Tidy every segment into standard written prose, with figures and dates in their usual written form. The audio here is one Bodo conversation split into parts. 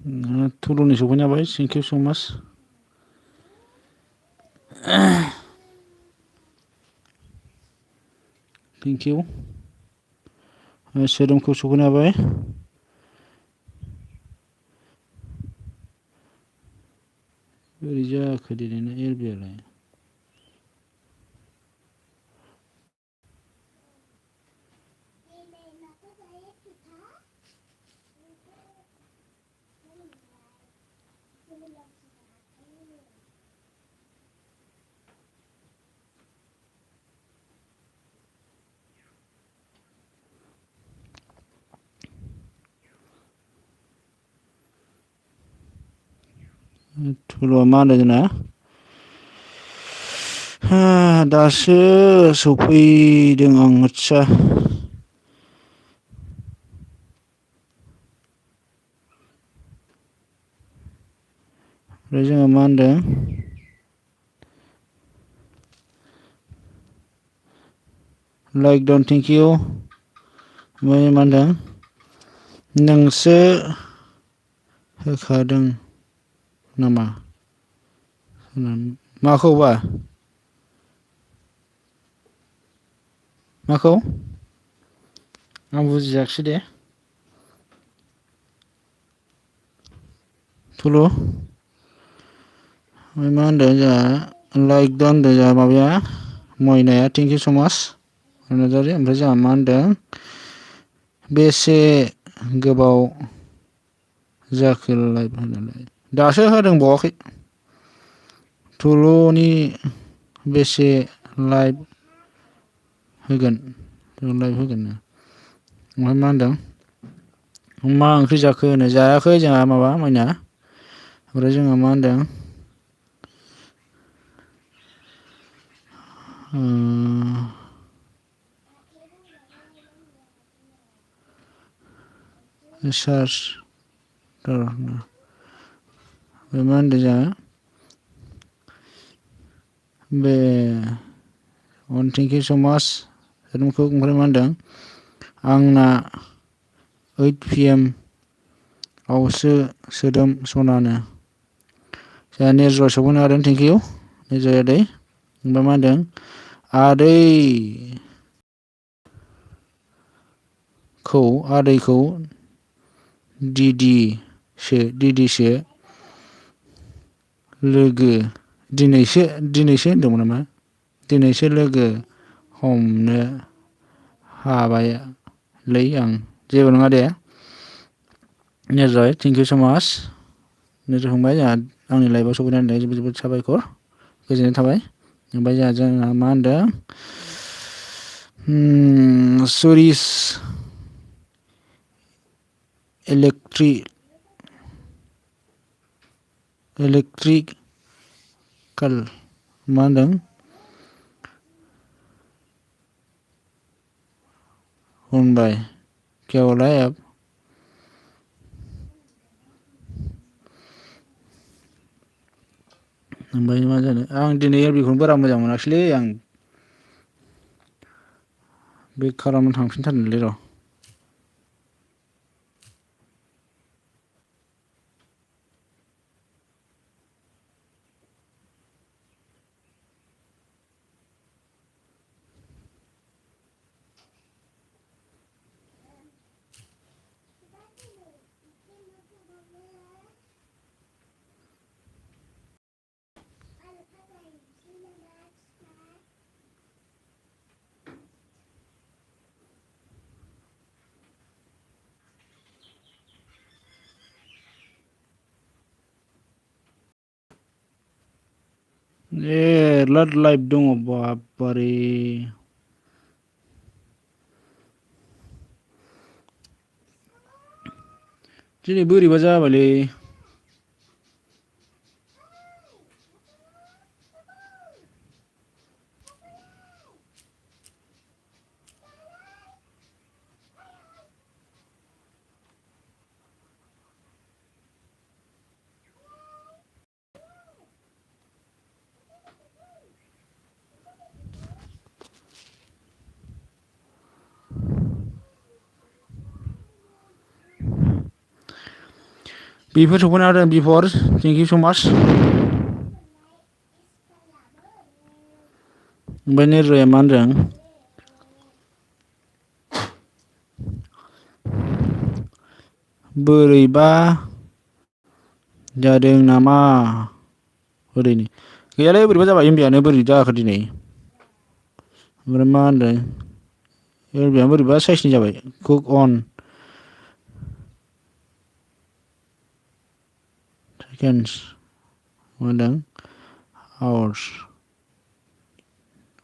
थुलुनि सफैनो हाबाय thank you so' much thank you सोदोमखौ सफैनो हाबाय बोरै जाखो दिनैना एलबियालाय थुलुआ मा होनदों जोंना दासो सफैदों आं आदसा ओमफ्राय जोङो मा होनदों लाइक डन थेंक इउ ओमफ्राय मा होनदों नोंसो होखादों नामा माखौबा माखौ आं बुजियाखिसै दे थुलु ओमफ्राय मा होनदों जोंहा लाइक दा होनदों जोंहा माबाया मयनाया थेंक इउ स' माच नार्जारि ओमफ्राय जोंहा मा होनदों बेसे गोबाव जाखो लाइभ होनालाय दासो होदों बावाखै थुलुनि बेसे लाइभ होगोन लाइभ होगोन ना ओमफ्राय मा होनदों मा ओंख्रि जाखो होनो जायाखै जोंहा माबा मैना ओमफ्राय जोंहा मा होनदों सार्च बे मा होनदों जोंहा बे अन थेंक इउ स' माच सोदोमखौ ओमफ्राय मा होनदों आंना 8 PM आवसो सोदोम सनानो जोंहा नेरज'आ सफैनो हादों थेंक इउ नेरज' आदै ओमफ्राय मा होनदों आदैखौ दिदिसो लोगो दिनैसो होनदोंमोन नामा दिनैसो लोगो हमनो हाबायलै आं जेबो नङा दे नेरजय थेंक इउ स' माच नेरज फंबाय जोंहा आंनि लाइफआव सफैनानै जोबोद जोबोद साबायखर गोजोननाय थाबाय ओमफ्राय जोंहा मा होनदों सुरिस इलेक्ट्रिकेल मा होनदों होनबाय केवलाय ओमफ्राय मा जानो आं दिनै एलबिखौनो बारा मोजां मोनाखिसैलै आं बे खालामनो थांफिनथारनोलै र' लाइभ दङ बाबारे दिनै बोरैबा जाबायलै बेफोर सफैना होदों बिफर थेंक इउ स' माच। ओमफ्राय निरजया मा होनदों बोरैबा जादों नामा ओरैनो गैयालै बोरैबा जाबाय एमबियानो बोरै जाखो दिनै ओमफ्राय मा होनदों एमबियानो बोरैबा साइसनि जाबाय कुक अन सेकेन्डस मा होनदों आवार्स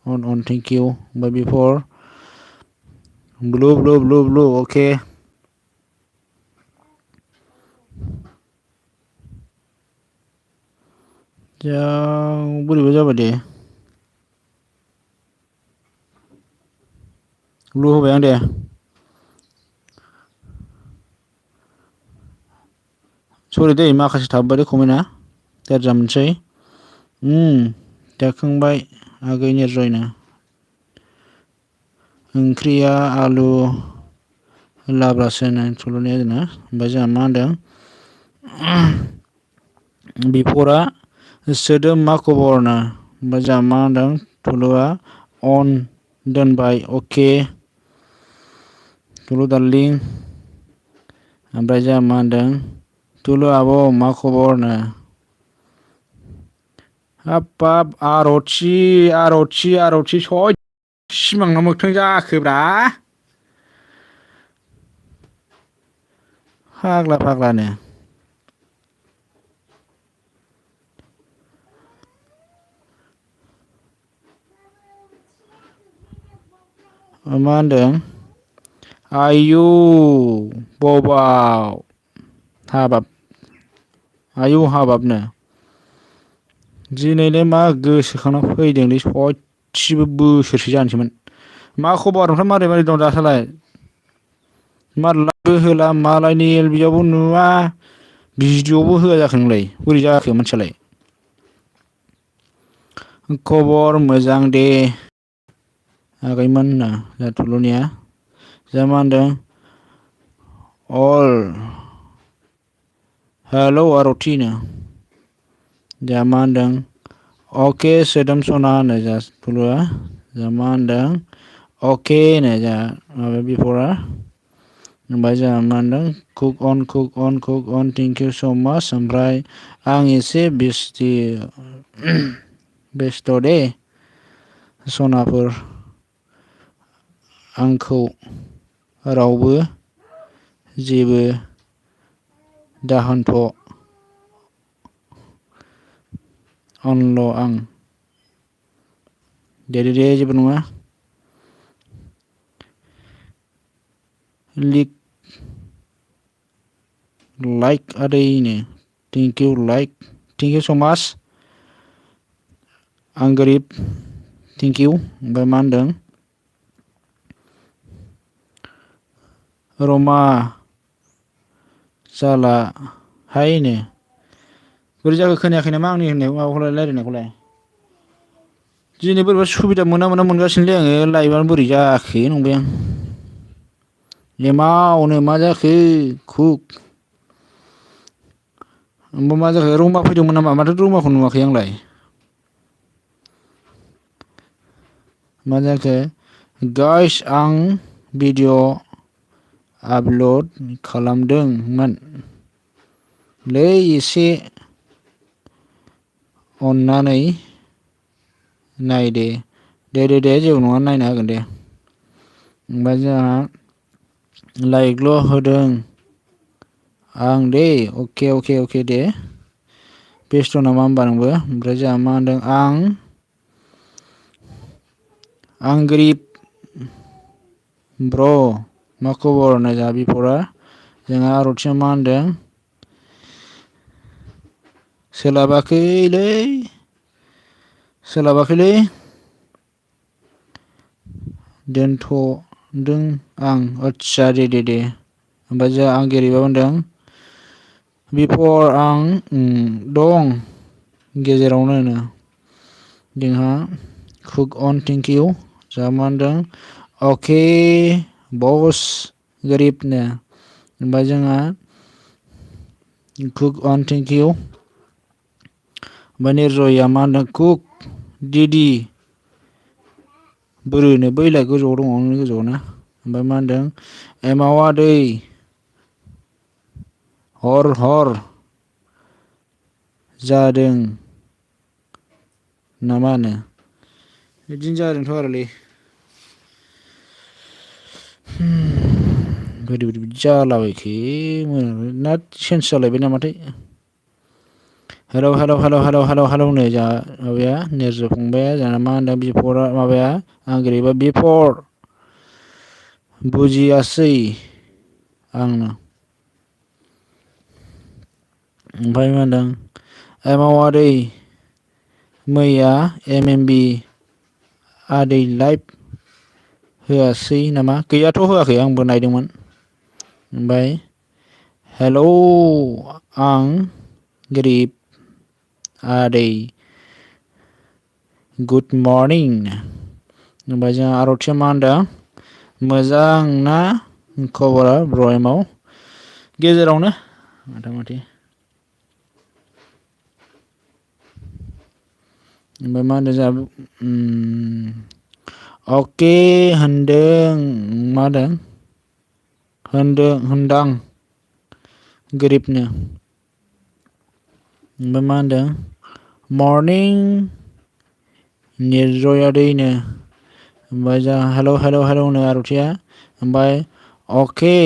अन थेंक इउ ओमफ्राय बिफर ब्लु अके जा बोरैबा जाबाय दे ब्लु होबाय आं दे सरि दै माखासे थाबोबाय कमेन्टआ गाज्रि मोनसै जाखांबाय आगै निरजयनो ओंख्रिया आलु लाब्रासो होनो थुलुनि आरोना ओमफ्राय जोंहा मा होनदों बिफरा सोदोब मा खबरनो ओमफ्राय जोंहा मा होनदों थुलुआ अन दोनबाय अके थुलु दार्लिं ओमफ्राय जोंहा मा होनदों थुलु आब' मा खबरनो हाबाब आर'थि सय सिमांना मोगथां जाखोब्रा फाग्लानो मा होनदों आयु बबाव हाबाबनो दिनैनो मा गोसोखांना फैदोंलै सयथिबो बोसोरसे जानोसैमोन मा खबर ओमफ्राय मारै दं दासालाय मालायबो होला मालायनि एलबियावबो नुवा भिडिअ'बो होआ जाखो नोंलाय बोरै जाखो मानसियालाय खबर मोजां दे आगैमोन होना जोंहा थुलुनिया जोंहा मा होनदों अल हेलौ आर'थि नो जोंहा मा होनदों अके सोदोम सना होनो जोंहा थुलुआ जोंहा मा होनदों अके होनो जोंहा माबा बिफरा ओमफ्राय जोंहा मा होनदों कुक अन थेंक इउ स' माच ओमफ्राय आं एसे बेस्थ' दे सनाफोर आंखौ रावबो जेबो दाहोनथ' अनल' आं दे जेबो नङा लिक लाइक आदैनो थेंक इउ स' माच आं गोरिब थेंक इउ ओमफ्राय मा होनदों रमा जाला हायनो बोरै जाखो खोनायाखै नामा आंनि होननाय माबाखौलाय रायज्लायनायखौलाय दिनै बोरैबा सुबिदा मोना मोनगासिनोलै आङो लाइभआनो बोरै जाखो नंबाय आं एमावनो मा जाखो कुक ओमफ्राय मा जाखो रमा फैदोंमोन नामा माथो रमाखौ नुवाखै आंलाय मा जाखो गाइस आं भिडिअ आपल'ड खालामदोंमोन लै एसे अननानै नायदे दे जेबो नङा नायनो हागोन दे ओमफ्राय जोंहा लाइकल' होदों आं दे अके दे बेस्थ' नामा होनबा नोंबो ओमफ्राय जोंहा मा होनदों आं गोरिब ब्र' मा खबर होननाय जोंहा बिफरा जोंहा आर'थिया मा होनदों सोलाबाखैलै दोनथ'दों आं आदसा दे ओमफ्राय जोंहा आं गोरिबा होनदों बिफर आं दं गेजेरावनो होनो जोंहा कुक अन थेंक इउ जोंहा मा होनदों अके बस गोरिबनो ओमफ्राय जोंहा कुक अन थेंक इउ। ओमफ्राय निर्जया मा होनदों कुक डिडि बोरोनो बैलाय गोजौआव दङ गोजौआव ना। ओमफ्राय मा होनदों एमावा दै हर हर जादों ना मा होनो बिदिनो जादोंथ' आरोलै बोरै बोरै बिदि जालाबायखो ना चेन्ज जालायबाय नामाथाय। Hello hello hello hello hello hello नै जोंहा माबाया निरज फंबाया जोंना मा होनदों बिफरा माबाया आंग्रिबा बिफर बुजियासै आंनो। ओमफ्राय मा होनदों एमाव आदै मैया एम बि आदै लाइभ होआसै नामा गैयाथ' होआखै आंबो नायदोंमोन। ओमफ्राय हेलौ आं गोरिब आदै गुड मर्निं। ओमफ्राय जोंहा आरथिया मा होनदों मोजां ना खबरा ब्र एमाव गेजेरावनो मथा मथि। ओमफ्राय मा होनदों जोंहा अके होनदों मा होनदां गोरिबनो। ओमफ्राय मा होनदों मर्निं निर्जया दैनो। ओमफ्राय जोंहा हेलौ हेलौ हेलौ नो आरथिया ओमफ्राय अके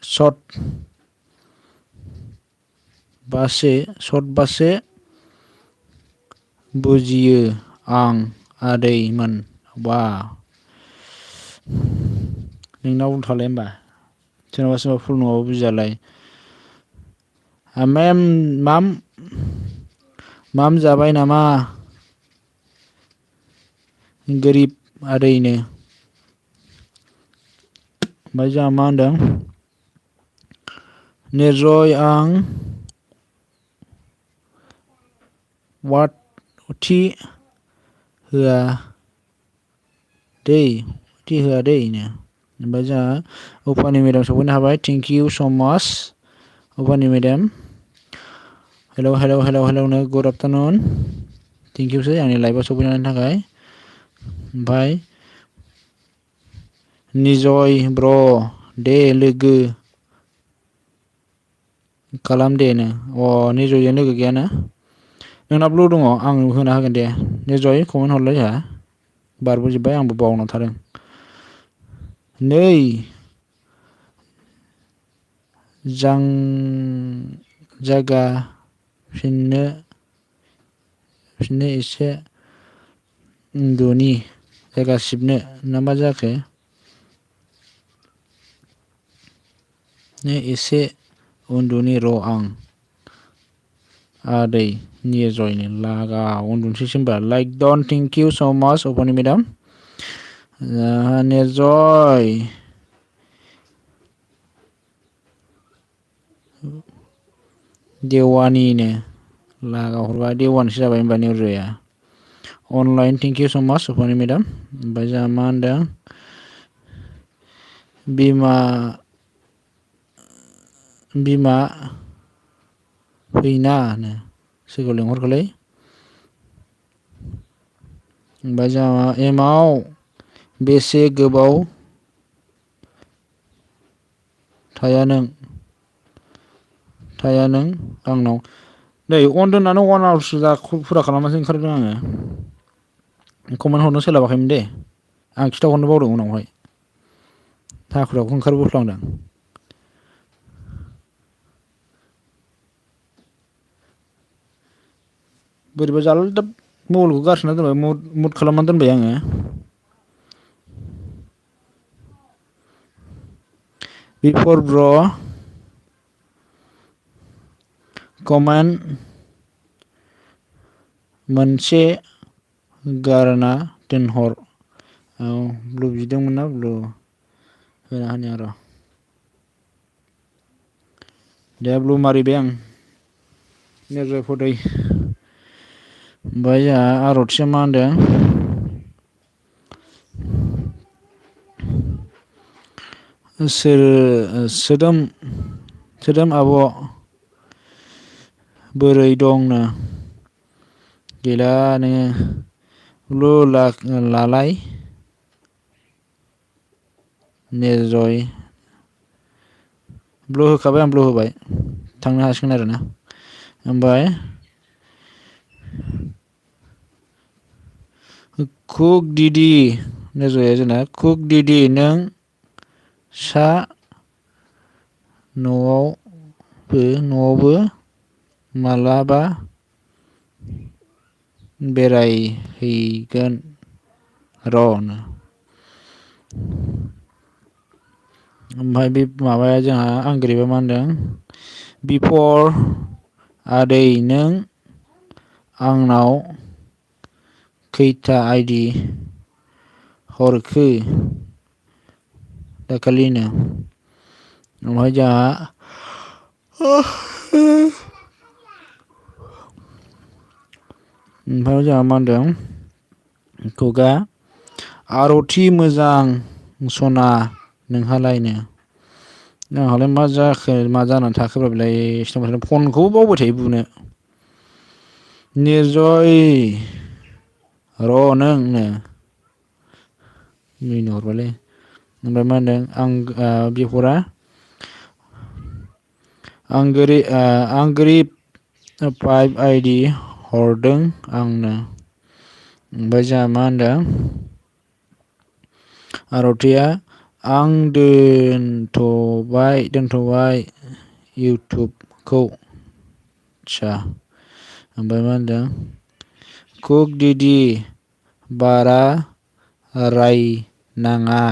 सत बासो बुजियो आं आदैमोन बा नोंना उलथालाय होमबा सोरनाबा सोरनाबा फुल नङाबा बुजियालाय। मेम माम जाबाय नामा गोरिब आदैनो। ओमफ्राय जोंहा मा होनदों निर्जय आं वाट थि होआ दै थि होआ दै नो। ओमफ्राय जोंहा उफानि मेदाम सफैनो हाबाय थेंक इउ स माच उफानि मेदाम। हेलौ हेलौ हेलौ हेलौ नो गुड आफ्टारनुन थेंक इउसै आंनि लाइफआव सफैनायनि थाखाय। ओमफ्राय निजय ब्र दे लोगो खालाम दे नो अ निजयजों लोगो गैयाना नोंना ब्लु दङ आं होना होगोन दे निजय कमेन्ट हरलाय जोंहा बारबोजोब्बाय आंबो बावना थादों नै जां जागा फिननो एसे उन्दुनि जायगा सिबनो ना मा जाखो एसे उन्दुनि र' आं आदै निर्जयनो लागाव उन्दुनोसैसो होमबा like Don thank you so माच अपनि मेदाम निर्जय देवानिनो लागाव हरबाय देवानिसो जाबाय होनबा निर्जया अनलाइन थेंक इउ स माच सफानि मेदाम ओमफ्राय जोंहा मा होनदों बिमा फैना नो सोरखौ लिंहरखोलै ओमफ्राय जोंहा एमाव बेसे गोबाव थाया नों आंनाव नै अन दोननानै 1 आवारसो फुरा खालामनासो ओंखारदों आङो कमेन्ट हरनो सोलाबाखैमोन दे आं खिथाहरनो बावदों उनावहाय हाखु दाखु ओंखारबोफ्लांदों बोरैबा जालदाब मबाइलखौ गारसोना दोनबाय मुट खालामना दोनबाय आङो बिफर ब्र कमेन्ट मोनसे गारना दोनहर औ ब्लु बिदोंमोन ना ब्लु होना होनि आं र' दे ब्लु मारिबाय आं निर्जय फदै ओमफ्राय जोंहा आरतिया मा होनदों सोदोम आब' बोरै दंनो गैला नोङो लालाय निर्जय ब्लु होखाबाय आं ब्लु होबाय थांनो हासिगोन आरोना ओमफ्राय कुक दिदि निर्जया जोंना कुक दिदि नों सा न'आवबो मालाबा बेरायहैगोन र' ओमफ्राय बे माबाया जोंहा आं गोरैबा मा होनदों बिफर आदै नों आंनाव खैथा आइदि हरखो दाखालिनो ओमफ्राय जोंहा जोंहा मा होनदों खुगा आर'थि मोजां सना नोंहालायनो आंहालाय मा जाखो मा जानानै थाखोब्रा बेलाय फनखौबो बावबाय थायो बुनो निर्जय र' नोंनो मिनिनो हरबायलै ओमफ्राय मा होनदों आं बिहरा आं गोरिब 5 आइदि हरदों आंनो ओमफ्राय जोंहा मा होनदों आर'थिया आं दोनथ'बाय इउटुबखौ ओमफ्राय मा होनदों कुक दिदि बारा रायनाङा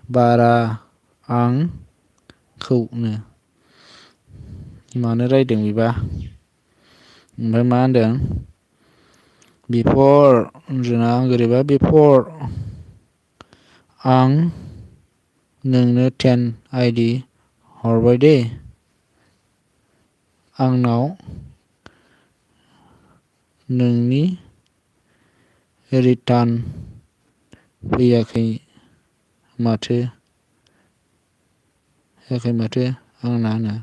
बारा आंखौनो मानो रायदों बेबा ओमफ्राय मा होनदों बिफर जोंना आं गोरैबा बिफर आं नोंनो 10 आइदि हरबाय दे आंनाव नोंनि रिटार्न फैयाखै माथो आंना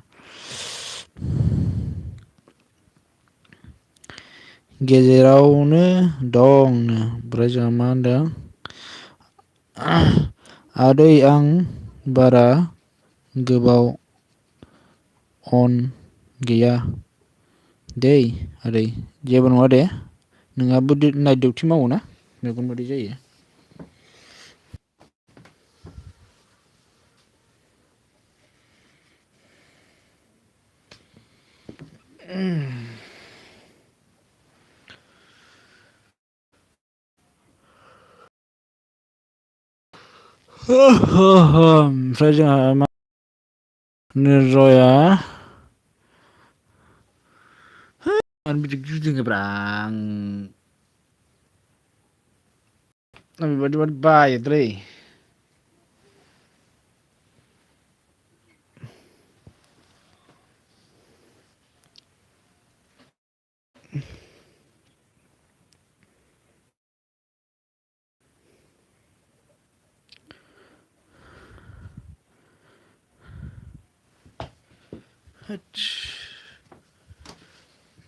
गेजेरावनो दं ओमफ्राय जोंहा मा होनदों आदै आं बारा गोबाव अन गैया दै आदै जेबो नङा दे नोंहाबो नाइट डिउटि मावो ना मेगन मोदै जायो ओमफ्राय जोंहा मा निर्जया मानो बिदि गिदिङोब्रा आं बेबायदि बायोलै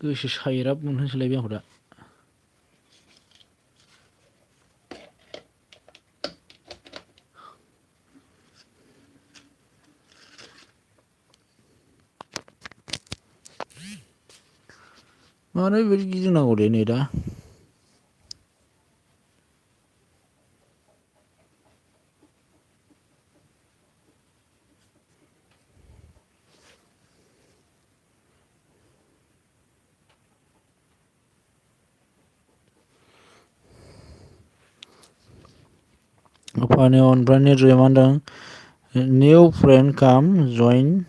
गोसो सायराब मोनहोसैलायबाय आंखौ दा मानो बेबायदि गिदिंनांगौ दे नै दा फानि ओमफ्राय निर्जया मा होनदों निउ फ्रेन्ड काम जइन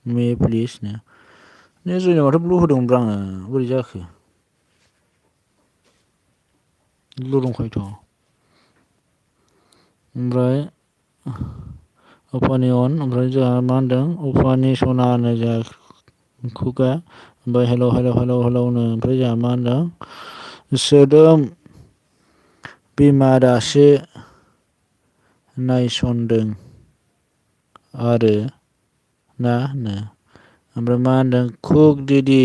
मे प्लिज निर्जयनो माथो ब्लु होदोंमोनब्रा आङो बोरै जाखो ब्लु दंखायोथ' ओमफ्राय अपानियन ओमफ्राय जोंहा मा होनदों अपानि सनानो जोंहा खुगा ओमफ्राय हेल' होनो ओमफ्राय जोंहा मा होनदों सोदोम बिमा दासो नायसनदों आरो ना नो ओमफ्राय मा होनदों कुक डिडि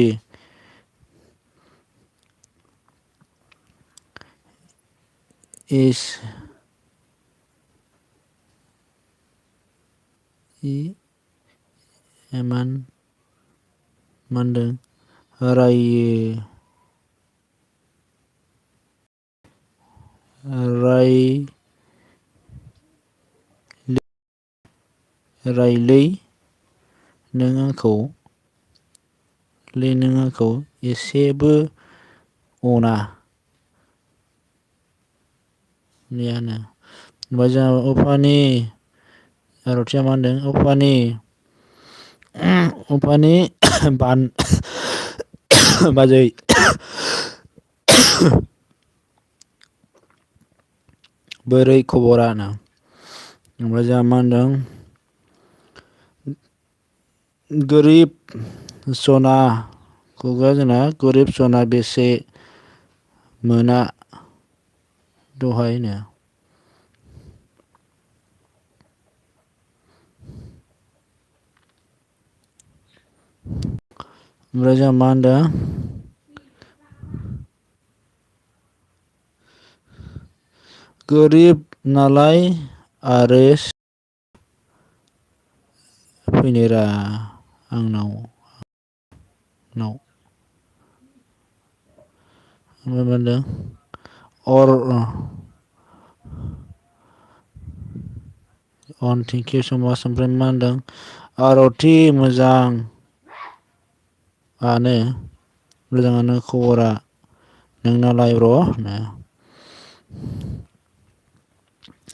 इज एमान मा होनदों रायलै नों आंखौ एसेबो अना नियानो ओमफ्राय जोंहा उफानि आर'थिया मा होनदों उफानि बाजै बोरै खबरा ना ओमफ्राय जोंहा मा होनदों गोरिब सना खुगा जोंना गोरिब सना बेसे मोना दहायनो ओमफ्राय जोंहा मा होनदों गोरिब नालाय आरो फैनोरा आंनाव ओमफ्राय मा होनदों थेंक इउ स माच ओमफ्राय मा होनदों आर'थि मोजाङानो खबरा नोंनालाय ब्र'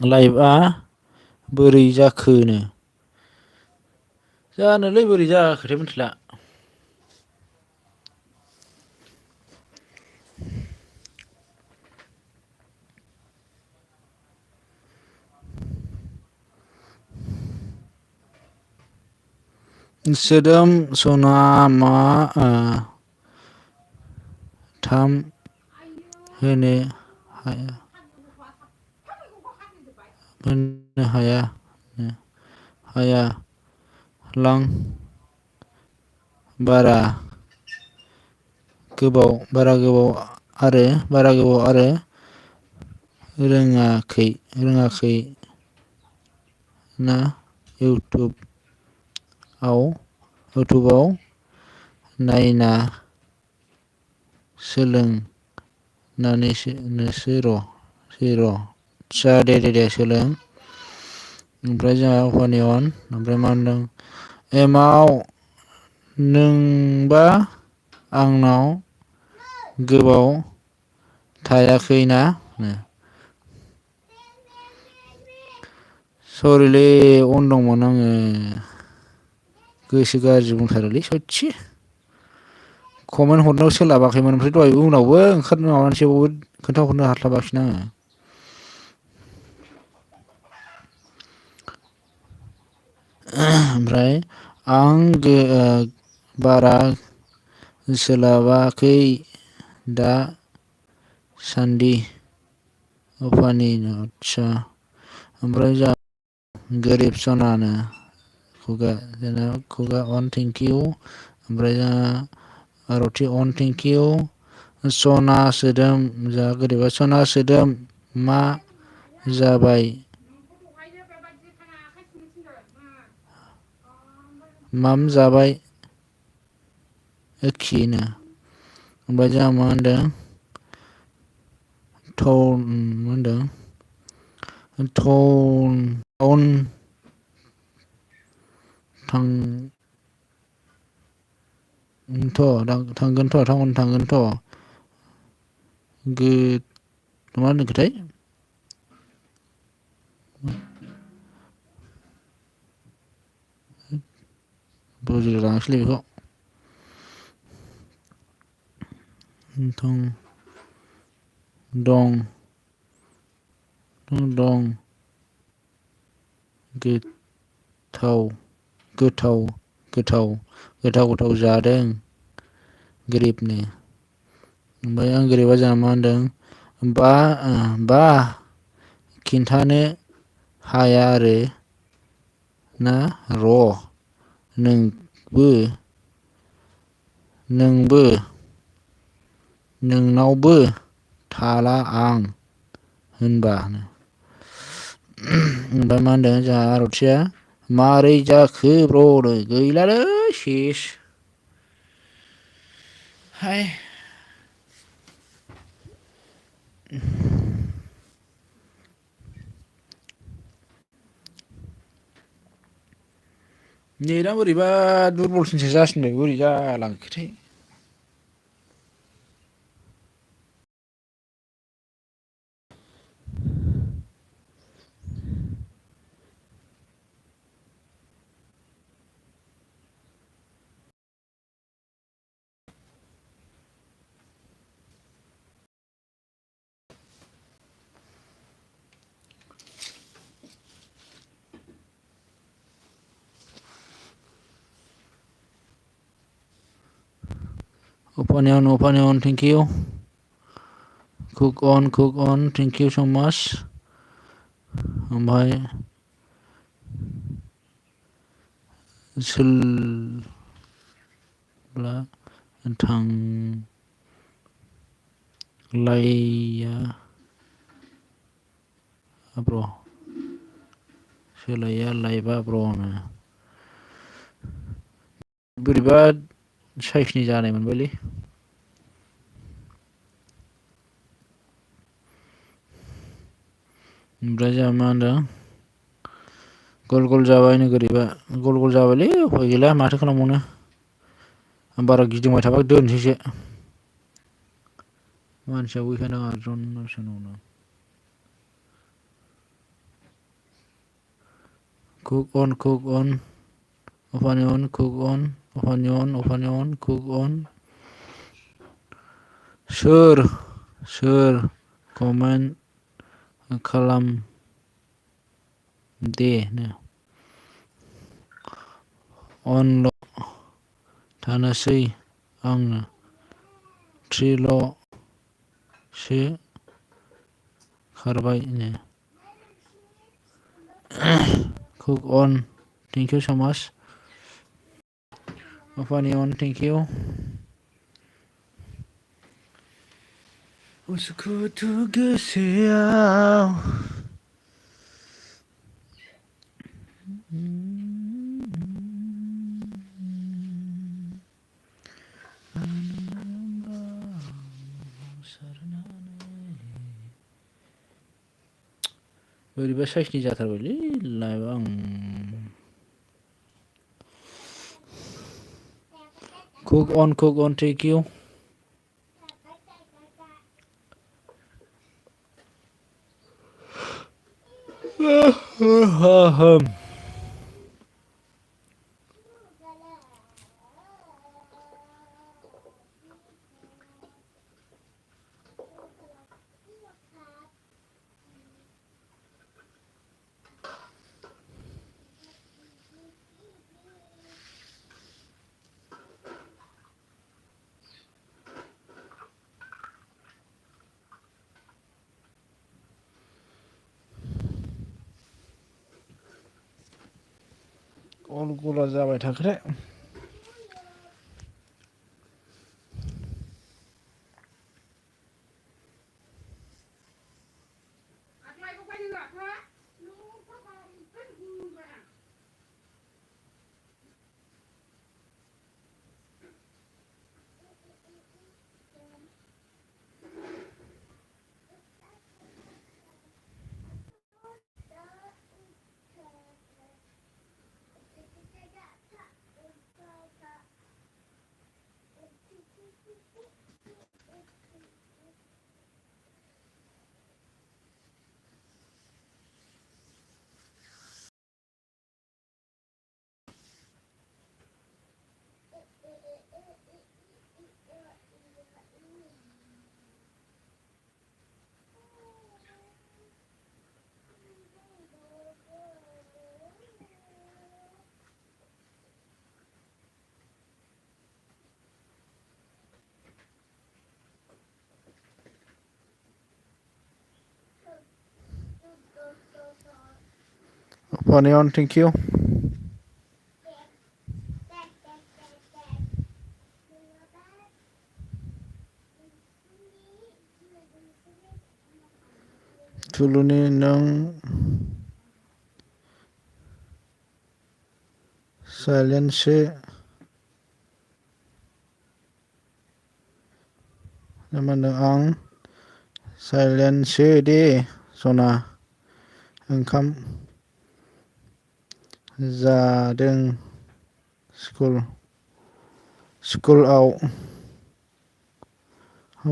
लाइफआ बोरै जाखोनो जानोलै बोरै जाखोथाय मिथिला सोदोम सना मा थाम होनो हाया लां बारा गोबाव आरो रोङाखै ना इउटुबाव नायना सोलोंनानैसो दे सोलों ओमफ्राय जोंहा ओमफ्राय मा होनदों एमाव नोंबा आंनाव गोबाव थायाखैना सरिलै दंमोन आङो गोसो गाज्रि बुंथारोलै सयथि कमेन्ट हरनायाव सोलाबाखैमोन ओमफ्राय दहाय उनावबो ओंखारनो माबानोसैबावबो खोन्थाहरनो हास्लाबाखिनो आङो ओमफ्राय आं बारा सोलाबाखै दा सान्दि आतसा ओमफ्राय जा गोरिब सनानो खुगा थेंक इउ ओमफ्राय जोंहा आर'थि थेंक इउ सना सोदोम जा गोरिबा सना सोदोम मा जाबाय माम जाबाय एखेनो ओमफ्राय जोंहा मा होनदों थांगोनथ' मा होनखोथाय बुजिलायलाङासैलै बेखौ दं गोथाव जादों गोरिबनो ओमफ्राय आं गोरिबा जोंहा मा होनदों बा खिन्थानो हाया आरो ना र' नोंबो नोंबो नोंनावबो थाला आं होनबा ओमफ्राय मा होनदों जोंहा आर'थिया मारै जाखो ब्र' गैलालै सेस हाय नेटआ बोरैबा दुरबलसिनसो जासिनबाय बोरै जालांखोथाय opinion thank you cook on thank you so much ओमफ्राय सोला थांलाया ब्र' सोलाया लायबा ब्र'नो बोरैबा साइसनि जानाय मोनबायलै ओमफ्राय जोंहा मा होनदों गल गल जाबाय नोगोरैबा गल गल जाबायलै उफाय गैला माथो खालामबावनो आं बारा गिदिंबाय थाबा दोनसैसो मानसिया गैखानाङा जन cook on opinion cook on सोर कमेन्ट खालाम दे अनल' थानोसै आङो थ्रिल'सो खारबाय cook on thank you so much opinion thank you उसुखुथु गोसोआव बोरैबा साइसनि जाथारबायलै लाइभआ cook on thank you गल गला जाबाय थाखोथाय Funny on, thank you. Tuluni nang silent se namandang ang silent se de sona ओंखाम जादों स्कुलाव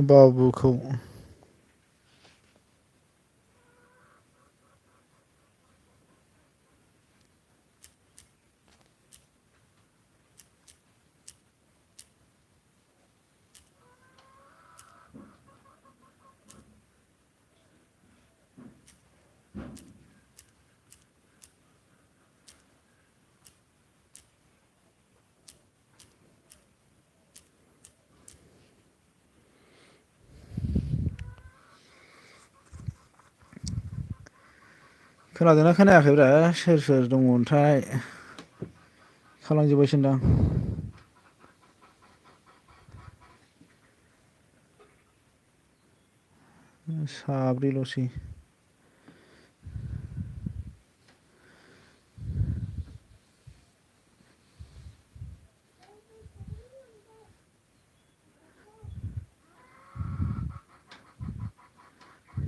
बाबुखौ खोनादोंना खोनायाखैब्रा सोर सोर दङथाय खालामजोब्बायसोदां साब्रैल'सै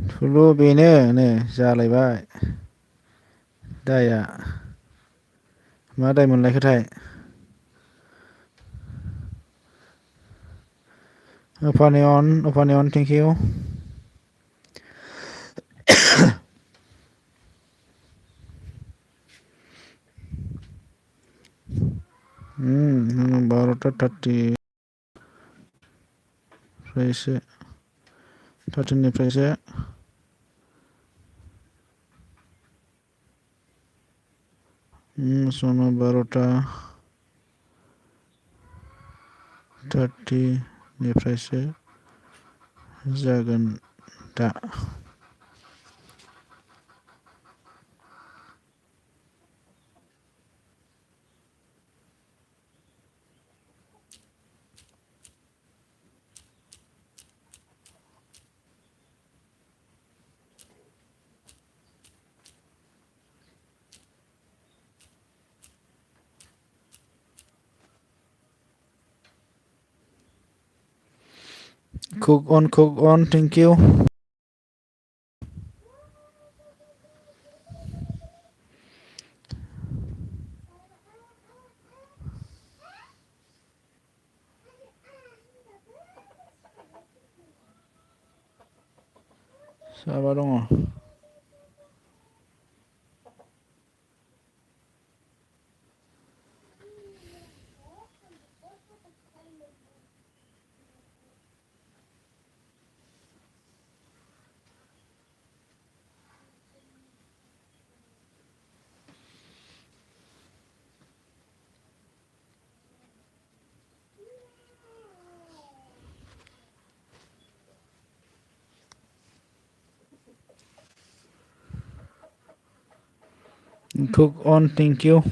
थुलु बेनो नै जालायबाय दाया मा दाय मोनलायखोथाय अपानियन थेंक इउ बार'ता 13निफ्रायसो सना 12:30निफ्रायसो जागोन दा cook on thank you साबा दङ cook on thank you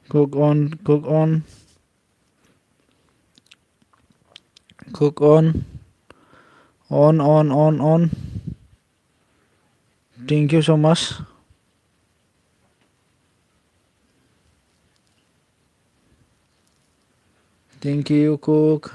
cook on on thank you so much thank you cook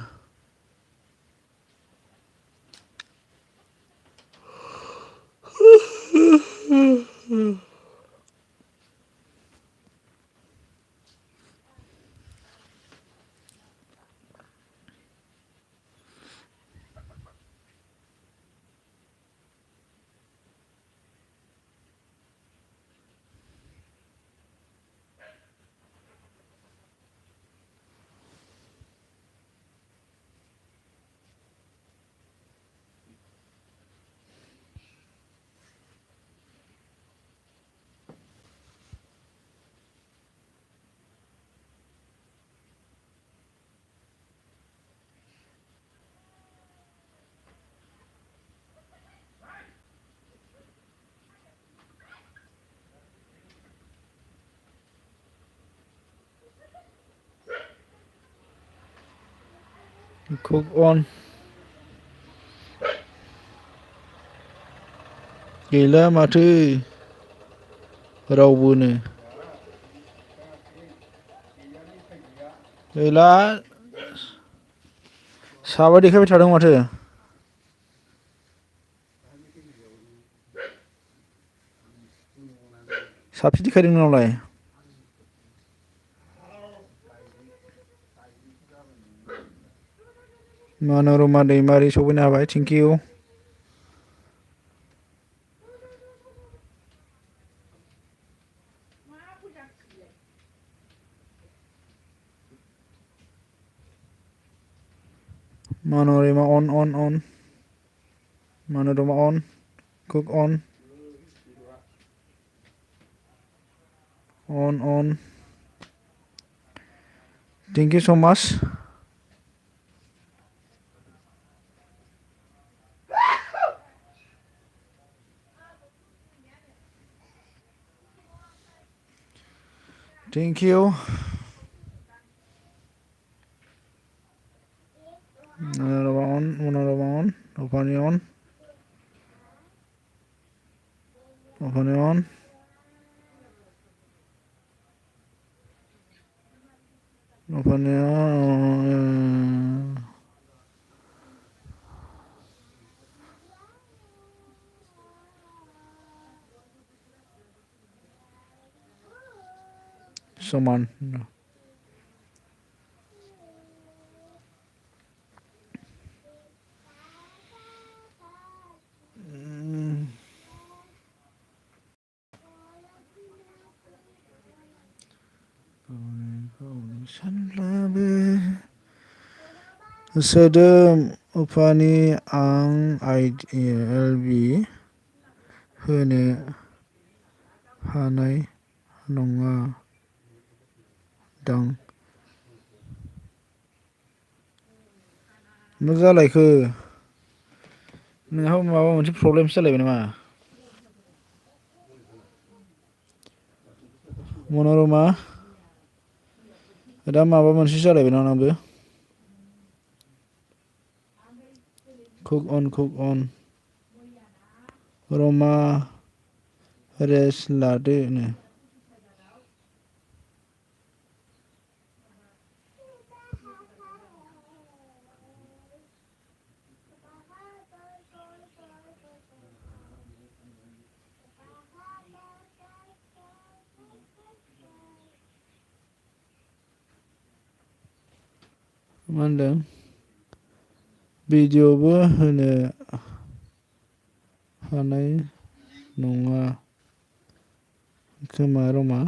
cook अन गैला माथो रावबोनो गैला साबा देखायबाय थादों माथो साबसे देखायदों नोंनावलाय मनरमा दैमारि सफैनो हाबाय थेंकिउ मनरमा अन मनरमा अन कुक अन thank you so much thank you मनरमा अन अफानि अन समान सोदोब उफानि आं आइएलबि होनो हानाय नङा दां मा जालायखो नोंहा माबा मोनसे प्रब्लेमसो जालायबाय नामा मनरमा दा माबा मोनसे जालायबाय नोंनाबो कुक अन रमा रेस्ट लादो नो मा होनदों भिडिअबो होनो हानाय नङा खोमा रमा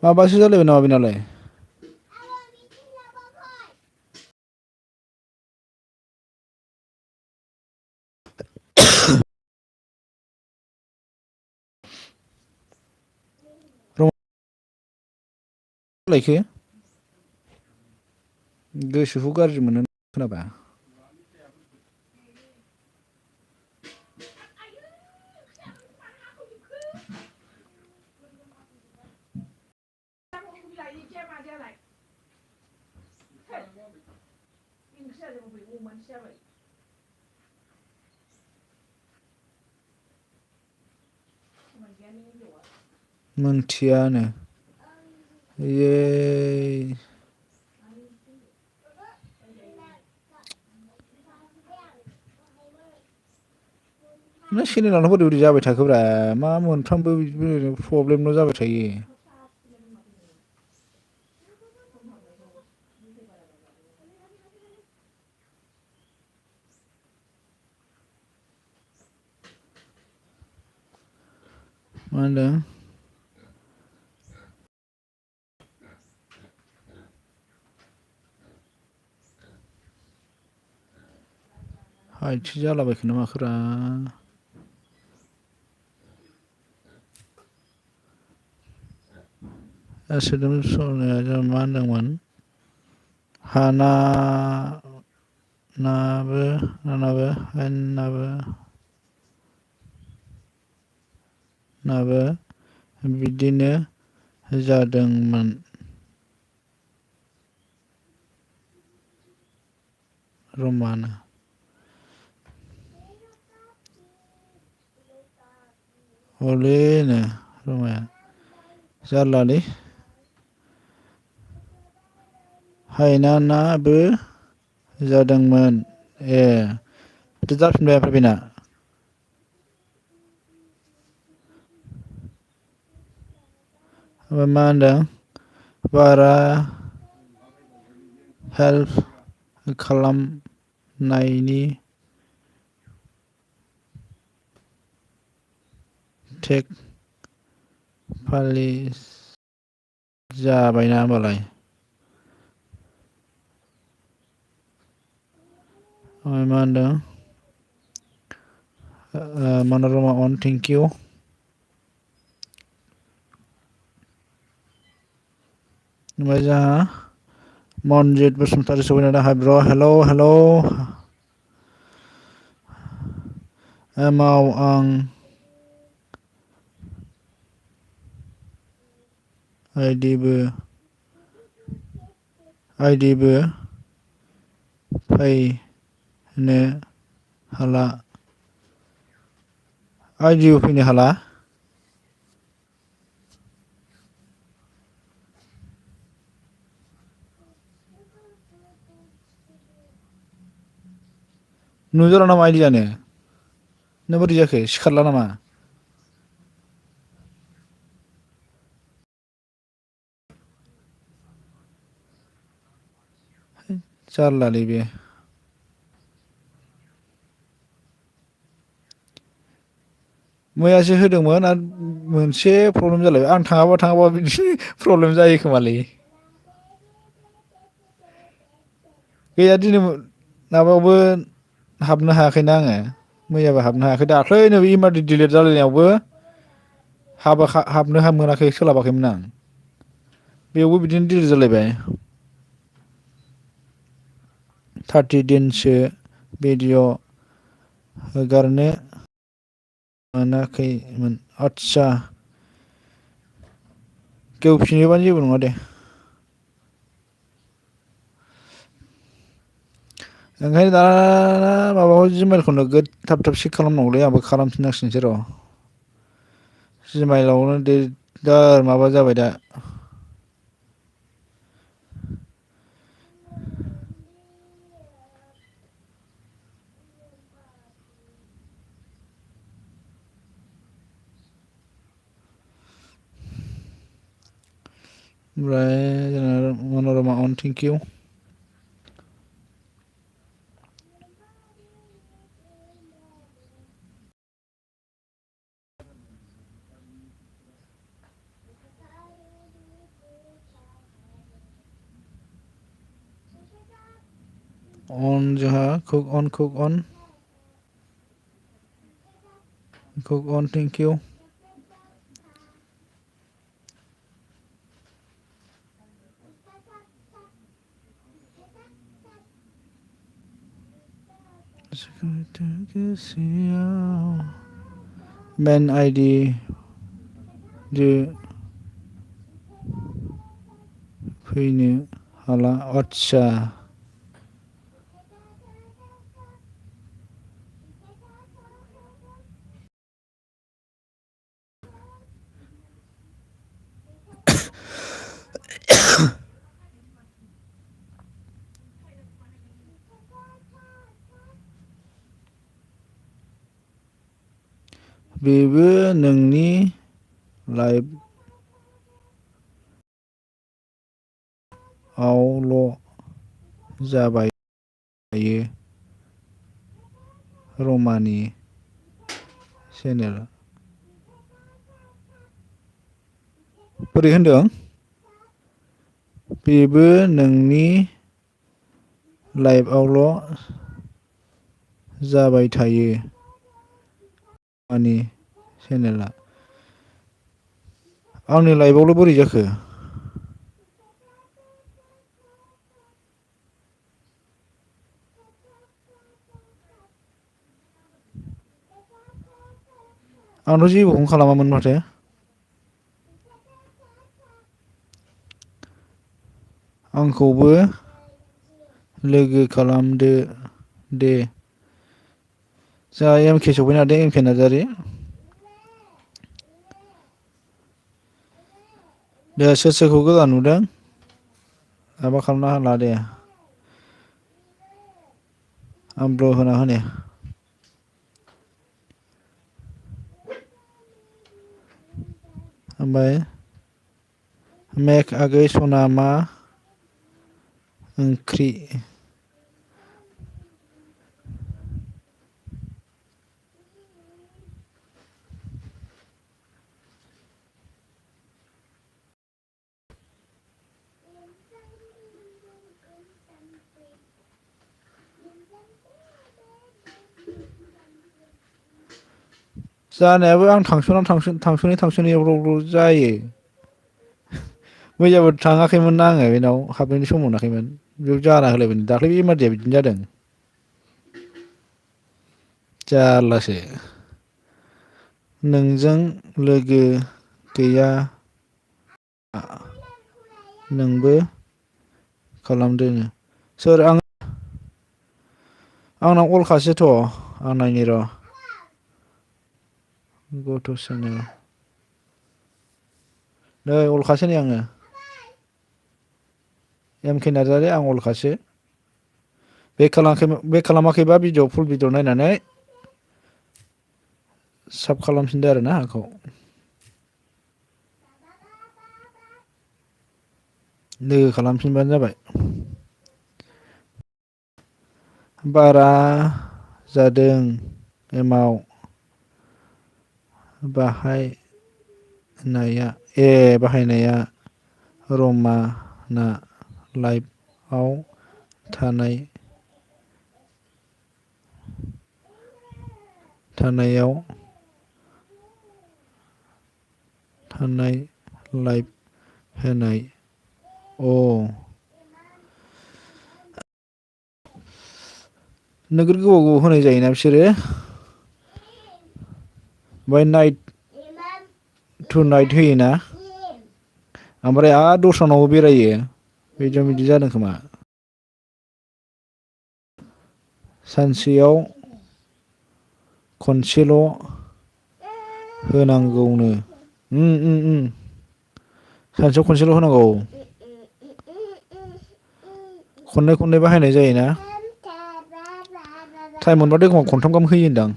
माबासो जालायबाय नामा बेनालाय लायखो गोसोखौ गाज्रि मोनो खोनाबा मोनथियानो इयै ना चेनेलावनो बोरै बोरै जाबाय थाखोब्रा मा मोनफ्रामबो प्रब्लेमल' जाबाय थायो मा होनदों हाइटसो जालाबायखो ना माखोरा सोदोब सल'या मा होनदोंमोन नाबो बिदिनो जादोंमोन रमान हलेनो रमाया जारलालै हायनानाबो जादोंमोन ए बिदि जाफिनबाय ओमफ्राय बेना ओमफ्राय मा होनदों बारा हेल्प खालामनायनि टेक फालिस जाबायना होमबालाय ओमफ्राय मा होनदों मनरमा अन थेंक इउ ओमफ्राय जोंहा मनजित बसुमतारी सफैना हाय ब्र हेलौ हेलौ एमाव आं आइडिबो फैनो हाला आइडिबो फैनो हाला नुजाला नामा आइडियानो ना बोरै जाखो सिखारला नामा जारलालै बे मैयासो होदोंमोन आरो मोनसे प्रब्लेम जालायबाय आं थाङाबा बिदि प्रब्लेम जायो खोमालै गैया दिनै माबायावबो हाबनो हायाखैना आङो मैयाबो हाबनो हायाखै दाख्लैनो इमारजि डिलिट जालायनायावबो हाबनो मोनाखै सोलाबाखैमोन आं बेयावबो बिदिनो डिलिट जालायबाय 30 दिनसो भिडिअ हगारनो मोनाखैमोन आदसा गेवफिनोबानो जेबो नङा दे ओंखायनो दाना माबाखौ जिमेलखौ नोगोद थाब थाब चेक खालामनांगौलै आंबो खालामफिननांसिगोनसो र' जिमाइलावनो दिगदार माबा जाबाय दा ओमफ्राय जोंना मनरमा अन थेंक इउ अन जोंहा कुक अन थेंक इउ मेन आइडि फैनो हाला आदसा बेबो नोंनि लाइफआवल' जाबाय थायो रमानि चेनेल बोरै होनदों बेबो नोंनि लाइफआवल' जाबाय थायो रमानि चेनेला आंनि लाइफआवल' बोरै जाखो आंथ' जेबोखौनो खालामामोन माथो आंखौबो लोगो खालामदो दे जोंहा एम के सफैनो हादों एम के नार्जारि दे सोर सोरखौ गोदान नुदों माबा खालामना हाला दे आं ब्र होना होनि ओमफ्राय मेक आगै सना मा ओंख्रि जानायाबो आं थांस'नायाव जायो मैयाबो थाङाखैमोन ना आङो बेनाव हाबनायनि सम मोनाखैमोन बेयाव जाना होलायबाय दाख्लै बे एमारजिया बिदिनो जादों जारलासो नोंजों लोगो गैया नोंबो खालामदोनो सोर आंनाव अलखासोथ' आं नायनि र' गथ'सानो नै अलखासो नै आङो एम के नार्जारि आं अलखासो बेक खालामाखैबा भिडिअ फुल भिडिअ नायनानै साब खालामफिनदो आरो ना आंखौ लोगो खालामफिनबानो जाबाय बारा जादों एमाव बाहायनाया रमाना लाइफआव थानाय लाइफ होनाय नोगोर गोबाव होनाय जायोना बिसोरो ओमफ्राय नाइट टु नाइट होयोना ओमफ्राय आरो दस्रानावबो बेरायो बिदियाव बिदि जादों खोमा सानसेयाव खनसेल' होनांगौनो सानसेयाव खनसेल' होनांगौ खननै बाहायनाय जायोना टाइम मोनबाथाय एखमबा खनथाम गाहाम होयो होनदां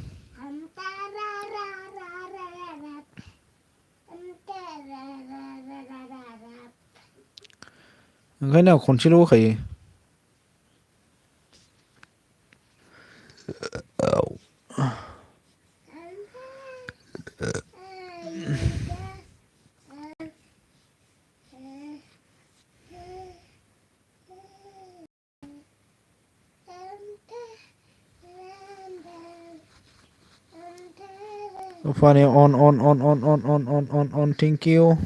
ओंखायनो आं खनसेल' होखायो Funny on thank you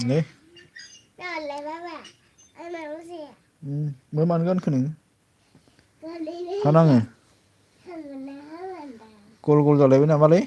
nih बै मानो गानखो नोङो गानाङो गल गल जालायबाय नामालै